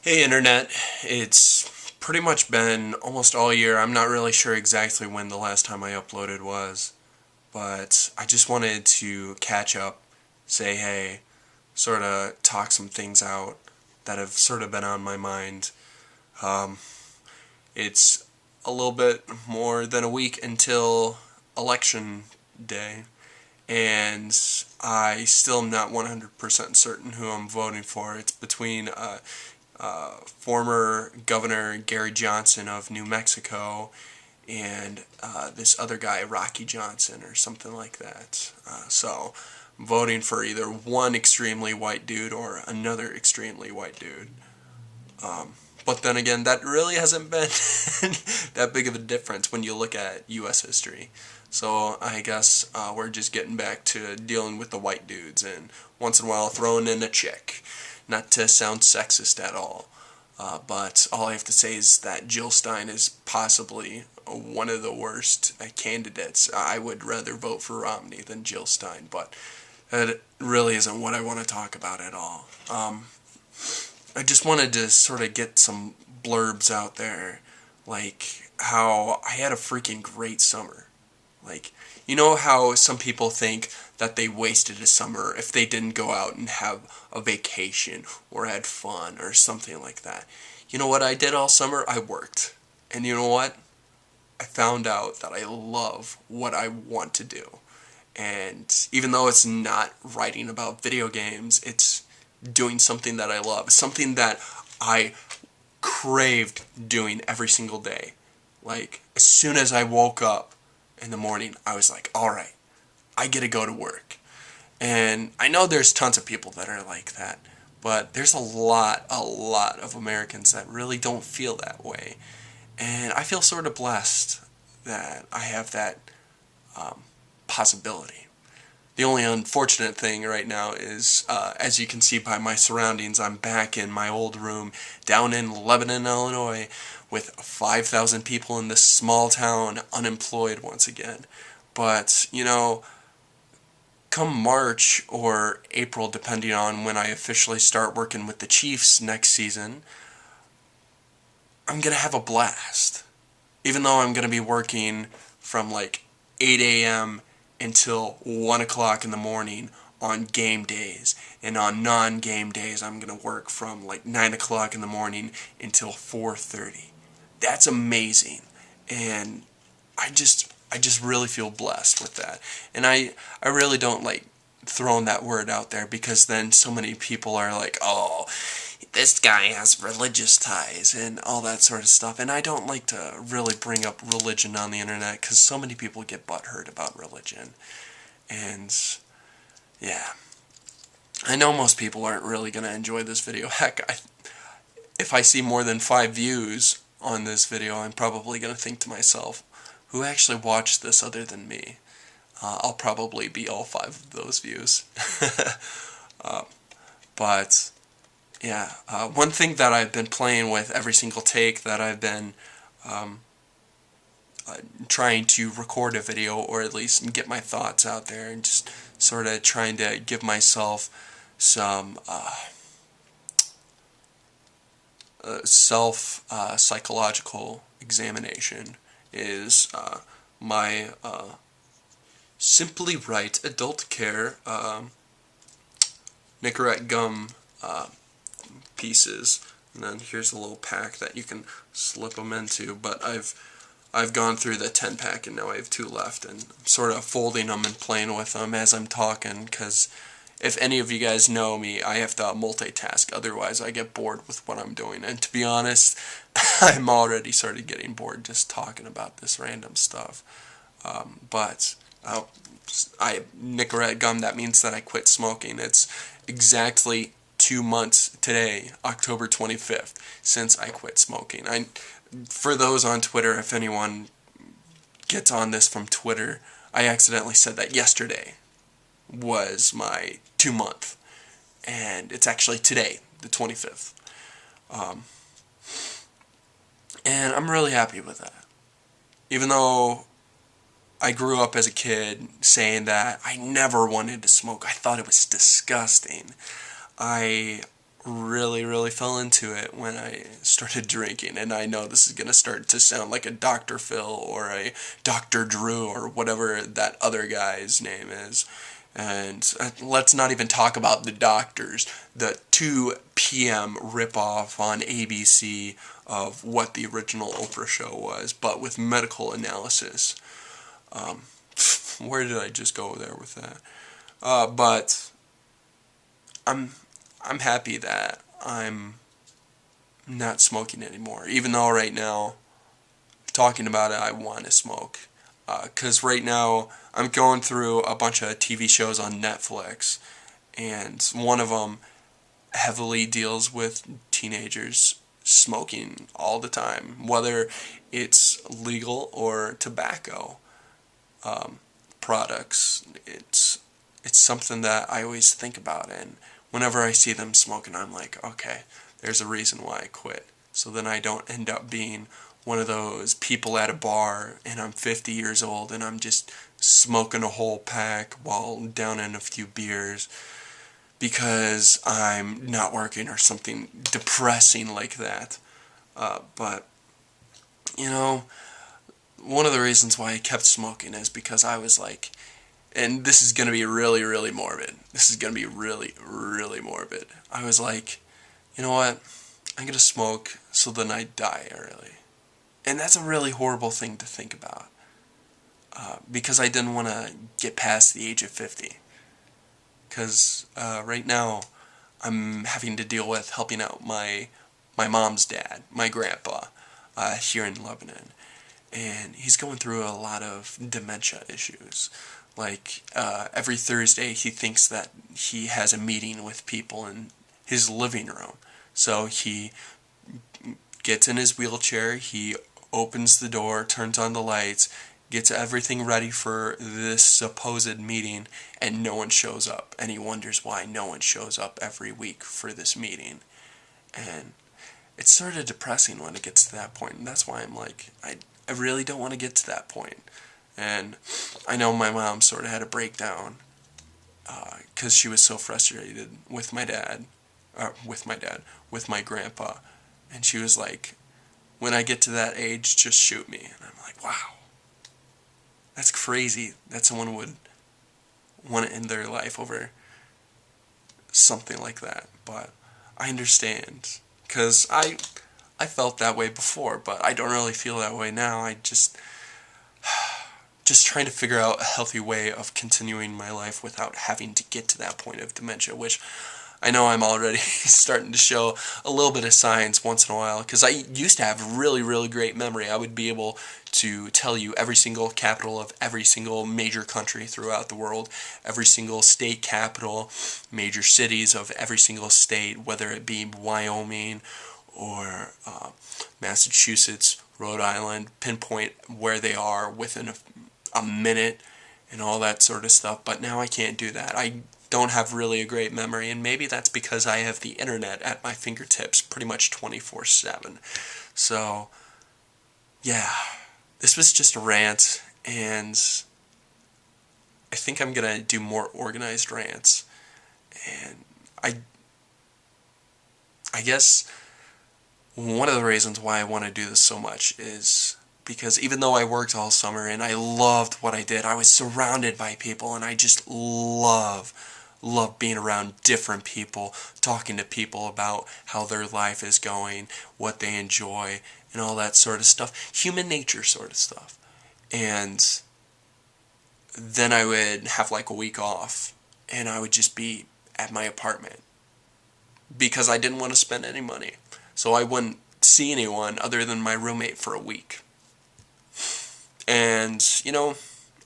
Hey Internet, it's pretty much been almost all year. I'm not really sure exactly when the last time I uploaded was, but I just wanted to catch up, say hey, sort of talk some things out that have sort of been on my mind. Um, it's a little bit more than a week until election day, and I still am not 100% certain who I'm voting for. It's between former Governor Gary Johnson of New Mexico and this other guy, Rocky Johnson, or something like that. So I'm voting for either one extremely white dude or another extremely white dude. But then again, that really hasn't been that big of a difference when you look at U.S. history. So I guess we're just getting back to dealing with the white dudes and once in a while throwing in a chick. Not to sound sexist at all, but all I have to say is that Jill Stein is possibly one of the worst candidates. I would rather vote for Romney than Jill Stein, but that really isn't what I want to talk about at all. I just wanted to sort of get some blurbs out there, like how I had a freaking great summer. Like, you know how some people think that they wasted a summer if they didn't go out and have a vacation or had fun or something like that. You know what I did all summer? I worked. And you know what? I found out that I love what I want to do. And even though it's not writing about video games, it's doing something that I love, something that I craved doing every single day. Like, as soon as I woke up in the morning, I was like, alright, I get to go to work. And I know there's tons of people that are like that, but there's a lot of Americans that really don't feel that way. And I feel sort of blessed that I have that possibility. The only unfortunate thing right now is, as you can see by my surroundings, I'm back in my old room down in Lebanon, Illinois, with 5,000 people in this small town unemployed once again. But, you know, come March or April, depending on when I officially start working with the Chiefs next season, I'm going to have a blast. Even though I'm going to be working from like 8 a.m. until 1 o'clock in the morning on game days. And on non-game days, I'm going to work from like 9 o'clock in the morning until 4:30. That's amazing. And I just really feel blessed with that. And I really don't like throwing that word out there because then so many people are like, oh, this guy has religious ties and all that sort of stuff. And I don't like to really bring up religion on the internet because so many people get butthurt about religion. And yeah, I know most people aren't really going to enjoy this video. Heck, if I see more than 5 views on this video, I'm probably going to think to myself, who actually watched this other than me? I'll probably be all 5 of those views. But yeah, one thing that I've been playing with every single take that I've been trying to record a video, or at least get my thoughts out there, and just sort of trying to give myself some self-psychological examination, is my Simply Right Adult Care Nicorette gum pieces. And then here's a little pack that you can slip them into, but I've gone through the 10 pack and now I have 2 left, and I'm sort of folding them and playing with them as I'm talking, because if any of you guys know me, I have to multitask, otherwise I get bored with what I'm doing. And to be honest, I'm already started getting bored just talking about this random stuff. But I Nicorette gum, that means that I quit smoking. It's exactly 2 months today, October 25th, since I quit smoking. For those on Twitter, if anyone gets on this from Twitter, I accidentally said that yesterday was my 2-month, and it's actually today, the 25th. And I'm really happy with that. Even though I grew up as a kid saying that I never wanted to smoke, I thought it was disgusting. I really fell into it when I started drinking. And I know this is going to start to sound like a Dr. Phil or a Dr. Drew or whatever that other guy's name is. And let's not even talk about the doctors. The 2 p.m. ripoff on ABC of what the original Oprah show was, but with medical analysis. Um, where did I just go there with that? But I'm I'm happy that I'm not smoking anymore. Even though right now, talking about it, I want to smoke. Because right now, I'm going through a bunch of TV shows on Netflix, and one of them heavily deals with teenagers smoking all the time, whether it's legal or tobacco um, products. It's something that I always think about, and whenever I see them smoking, I'm like, okay, there's a reason why I quit. So then I don't end up being one of those people at a bar and I'm 50 years old and I'm just smoking a whole pack while down in a few beers because I'm not working or something depressing like that. But, you know, one of the reasons why I kept smoking is because I was like, and this is going to be really morbid. This is going to be really morbid. I was like, you know what? I'm going to smoke so then I die early. And that's a really horrible thing to think about. Because I didn't want to get past the age of 50. Because right now, I'm having to deal with helping out my mom's dad, my grandpa, here in Lebanon. And he's going through a lot of dementia issues. Like, every Thursday he thinks that he has a meeting with people in his living room. So he gets in his wheelchair, he opens the door, turns on the lights, gets everything ready for this supposed meeting, and no one shows up. And he wonders why no one shows up every week for this meeting. And it's sort of depressing when it gets to that point. And that's why I'm like, I really don't want to get to that point. And I know my mom sort of had a breakdown because she was so frustrated with my grandpa. And she was like, when I get to that age, just shoot me. And I'm like, wow. That's crazy that someone would want to end their life over something like that. But I understand. Because I felt that way before, but I don't really feel that way now. I just trying to figure out a healthy way of continuing my life without having to get to that point of dementia, which I know I'm already starting to show a little bit of signs once in a while, because I used to have really great memory. I would be able to tell you every single capital of every single major country throughout the world, every single state capital, major cities of every single state, whether it be Wyoming or Massachusetts, Rhode Island, pinpoint where they are within a minute and all that sort of stuff. But now I can't do that. I don't have really a great memory, and maybe that's because I have the internet at my fingertips pretty much 24/7. So, yeah, this was just a rant, and I think I'm going to do more organized rants. And I guess one of the reasons why I want to do this so much is because even though I worked all summer and I loved what I did, I was surrounded by people, and I just love being around different people, talking to people about how their life is going, what they enjoy, and all that sort of stuff. Human nature sort of stuff. And then I would have like a week off, and I would just be at my apartment because I didn't want to spend any money. So I wouldn't see anyone other than my roommate for a week. And, you know,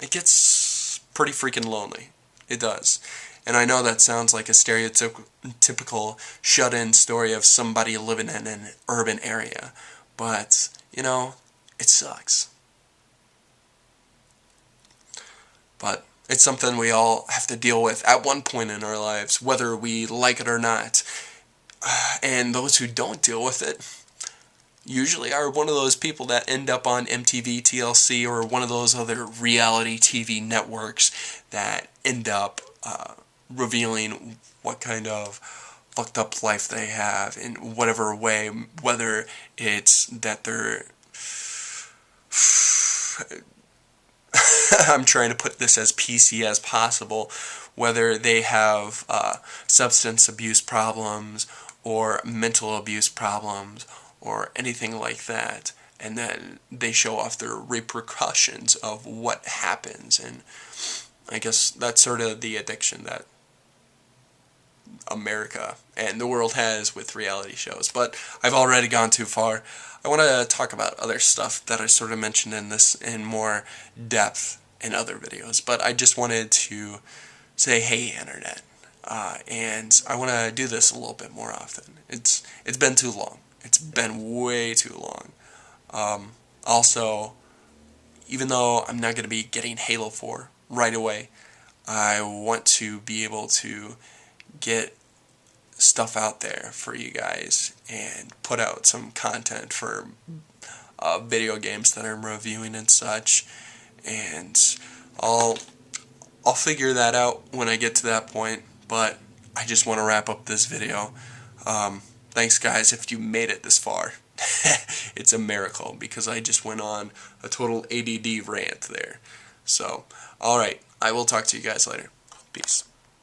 it gets pretty freaking lonely. It does. And I know that sounds like a stereotypical shut-in story of somebody living in an urban area. But, you know, it sucks. But it's something we all have to deal with at one point in our lives, whether we like it or not. And those who don't deal with it usually are one of those people that end up on MTV, TLC, or one of those other reality TV networks that end up revealing what kind of fucked up life they have in whatever way, whether it's that they're I'm trying to put this as PC as possible, whether they have substance abuse problems or mental abuse problems or anything like that, and then they show off their repercussions of what happens. And I guess that's sort of the addiction that America and the world has with reality shows. But I've already gone too far. I want to talk about other stuff that I sort of mentioned in this in more depth in other videos. But I just wanted to say, hey, Internet. And I want to do this a little bit more often. It's been too long. It's been way too long. Also, even though I'm not going to be getting Halo 4 right away, I want to be able to get stuff out there for you guys and put out some content for video games that I'm reviewing and such. And I'll figure that out when I get to that point, but I just want to wrap up this video. Thanks guys if you made it this far. It's a miracle because I just went on a total ADD rant there. So, alright, I will talk to you guys later. Peace.